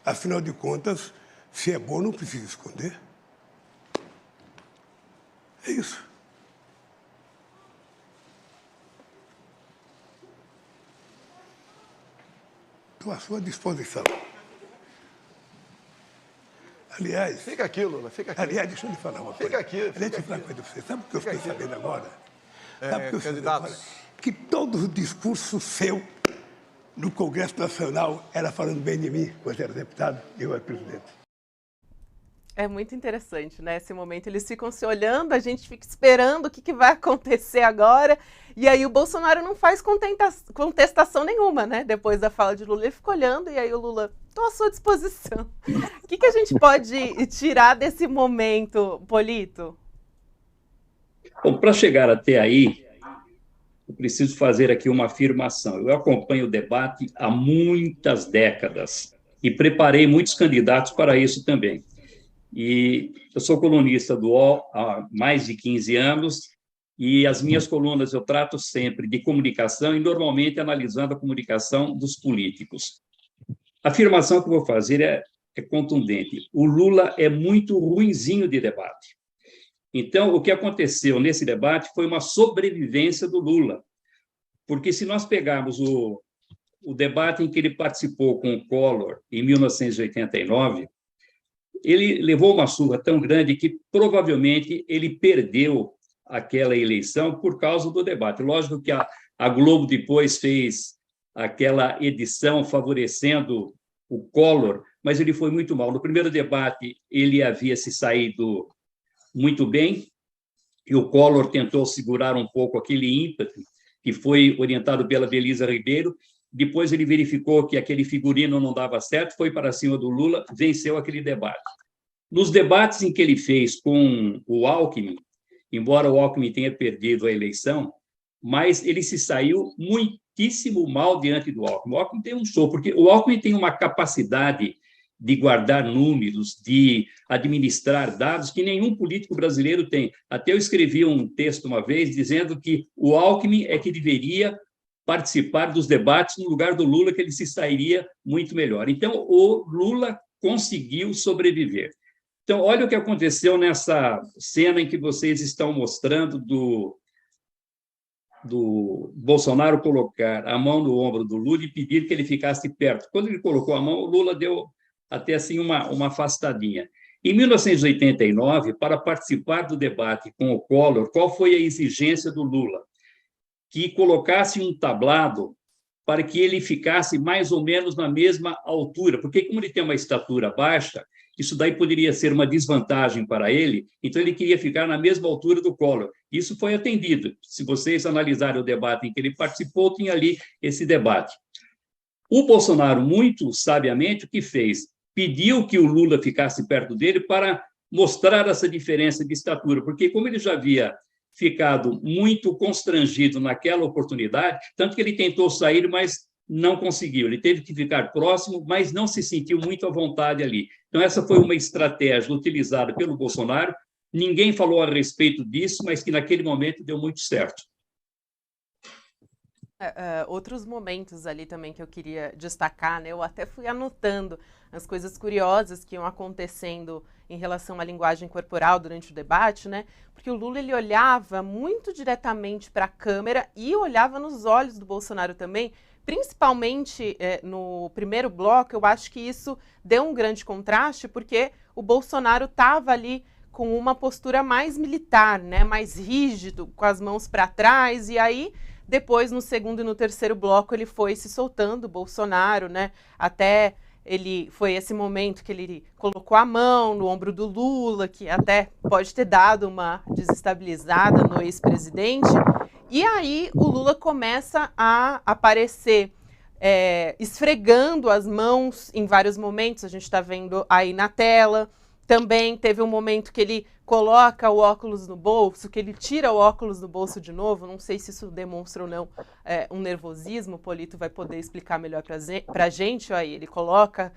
Afinal de contas, se é bom, não precisa esconder. É isso. Estou à sua disposição. Aliás... Fica aqui, Lula, fica aqui. Aliás, deixa eu lhe falar uma coisa. Fica aqui, fica deixa eu falar aqui. uma coisa pra você. Sabe o que eu fiquei sabendo agora? Candidatos. Que todo o discurso seu no Congresso Nacional era falando bem de mim, quando era deputado e eu era presidente. É muito interessante, né? Esse momento, eles ficam se olhando, a gente fica esperando o que vai acontecer agora, e aí o Bolsonaro não faz contestação nenhuma, né? Depois da fala de Lula, ele fica olhando, e aí o Lula, estou à sua disposição. O que a gente pode tirar desse momento, Polito? Bom, para chegar até aí, eu preciso fazer aqui uma afirmação. Eu acompanho o debate há muitas décadas e preparei muitos candidatos para isso também. E eu sou colunista do UOL há mais de 15 anos e as minhas colunas eu trato sempre de comunicação e normalmente analisando a comunicação dos políticos. A afirmação que eu vou fazer é contundente. O Lula é muito ruinzinho de debate. Então, o que aconteceu nesse debate foi uma sobrevivência do Lula. Porque se nós pegarmos o debate em que ele participou com o Collor em 1989, ele levou uma surra tão grande que provavelmente ele perdeu aquela eleição por causa do debate. Lógico que a Globo depois fez aquela edição favorecendo o Collor, mas ele foi muito mal. No primeiro debate, ele havia se saído muito bem, e o Collor tentou segurar um pouco aquele ímpeto, que foi orientado pela Belisa Ribeiro. Depois ele verificou que aquele figurino não dava certo, foi para cima do Lula, venceu aquele debate. Nos debates em que ele fez com o Alckmin, embora o Alckmin tenha perdido a eleição, mas ele se saiu muitíssimo mal diante do Alckmin. O Alckmin tem um show, porque o Alckmin tem uma capacidade de guardar números, de administrar dados que nenhum político brasileiro tem. Até eu escrevi um texto uma vez dizendo que o Alckmin é que deveria participar dos debates no lugar do Lula, que ele se sairia muito melhor. Então, o Lula conseguiu sobreviver. Então, olha o que aconteceu nessa cena em que vocês estão mostrando do Bolsonaro colocar a mão no ombro do Lula e pedir que ele ficasse perto. Quando ele colocou a mão, o Lula deu até assim uma afastadinha. Em 1989, para participar do debate com o Collor, qual foi a exigência do Lula? Que colocasse um tablado para que ele ficasse mais ou menos na mesma altura, porque como ele tem uma estatura baixa, isso daí poderia ser uma desvantagem para ele, então ele queria ficar na mesma altura do Collor. Isso foi atendido. Se vocês analisarem o debate em que ele participou, tinha ali esse debate. O Bolsonaro, muito sabiamente, o que fez? Pediu que o Lula ficasse perto dele para mostrar essa diferença de estatura, porque como ele já havia ficado muito constrangido naquela oportunidade, tanto que ele tentou sair, mas não conseguiu. Ele teve que ficar próximo, mas não se sentiu muito à vontade ali. Então, essa foi uma estratégia utilizada pelo Bolsonaro. Ninguém falou a respeito disso, mas que naquele momento deu muito certo. Outros momentos ali também que eu queria destacar, né? Eu até fui anotando as coisas curiosas que iam acontecendo em relação à linguagem corporal durante o debate, né? Porque o Lula, ele olhava muito diretamente para a câmera e olhava nos olhos do Bolsonaro também, principalmente no primeiro bloco. Eu acho que isso deu um grande contraste, porque o Bolsonaro estava ali com uma postura mais militar, né? Mais rígido, com as mãos para trás, e aí depois, no segundo e no terceiro bloco, ele foi se soltando, o Bolsonaro, né? Até foi esse momento que ele colocou a mão no ombro do Lula, que até pode ter dado uma desestabilizada no ex-presidente. E aí o Lula começa a aparecer esfregando as mãos em vários momentos, a gente está vendo aí na tela. Também teve um momento que ele coloca o óculos no bolso, que ele tira o óculos do bolso de novo. Não sei se isso demonstra ou não um nervosismo. O Polito vai poder explicar melhor para a gente. Aí ele coloca,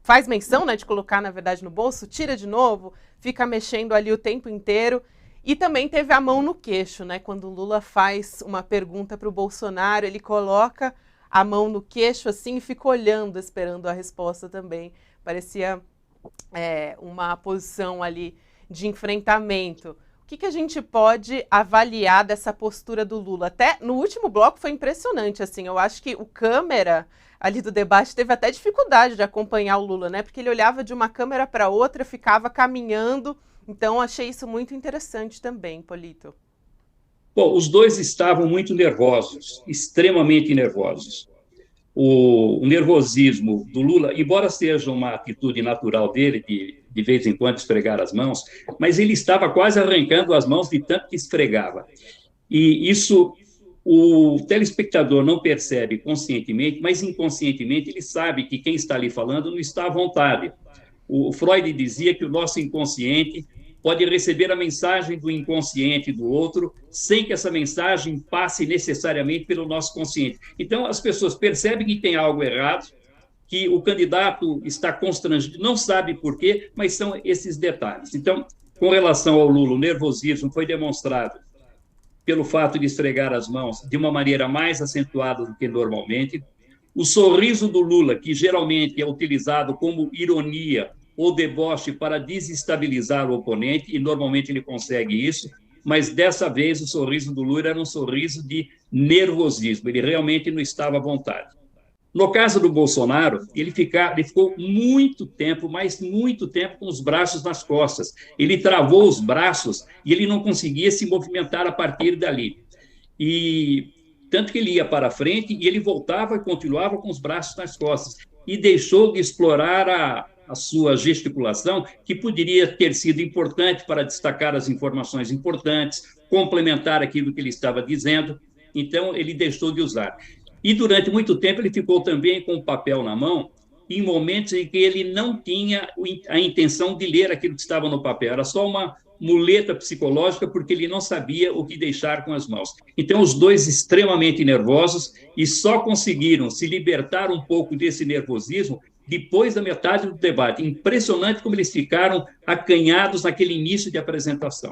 faz menção, né, de colocar, na verdade, no bolso, tira de novo, fica mexendo ali o tempo inteiro. E também teve a mão no queixo, né? Quando o Lula faz uma pergunta para o Bolsonaro, ele coloca a mão no queixo assim e fica olhando, esperando a resposta também. Parecia uma posição ali de enfrentamento. O que a gente pode avaliar dessa postura do Lula? Até no último bloco foi impressionante, assim, eu acho que o câmera ali do debate teve até dificuldade de acompanhar o Lula, né? Porque ele olhava de uma câmera para outra, ficava caminhando. Então, achei isso muito interessante também, Polito. Bom, os dois estavam muito nervosos, extremamente nervosos. O nervosismo do Lula, embora seja uma atitude natural dele de vez em quando esfregar as mãos, mas ele estava quase arrancando as mãos de tanto que esfregava. E isso o telespectador não percebe conscientemente, mas inconscientemente ele sabe que quem está ali falando não está à vontade. O Freud dizia que o nosso inconsciente pode receber a mensagem do inconsciente do outro sem que essa mensagem passe necessariamente pelo nosso consciente. Então, as pessoas percebem que tem algo errado, que o candidato está constrangido, não sabe por quê, mas são esses detalhes. Então, com relação ao Lula, o nervosismo foi demonstrado pelo fato de esfregar as mãos de uma maneira mais acentuada do que normalmente. O sorriso do Lula, que geralmente é utilizado como ironia ou deboche para desestabilizar o oponente, e normalmente ele consegue isso, mas dessa vez o sorriso do Lula era um sorriso de nervosismo, ele realmente não estava à vontade. No caso do Bolsonaro, ele ficou muito tempo, mas muito tempo com os braços nas costas. Ele travou os braços e ele não conseguia se movimentar a partir dali. E tanto que ele ia para frente e ele voltava e continuava com os braços nas costas. E deixou de explorar a sua gesticulação, que poderia ter sido importante para destacar as informações importantes, complementar aquilo que ele estava dizendo. Então, ele deixou de usar. E, durante muito tempo, ele ficou também com o papel na mão, em momentos em que ele não tinha a intenção de ler aquilo que estava no papel. Era só uma muleta psicológica, porque ele não sabia o que deixar com as mãos. Então, os dois extremamente nervosos, e só conseguiram se libertar um pouco desse nervosismo depois da metade do debate. Impressionante como eles ficaram acanhados naquele início de apresentação.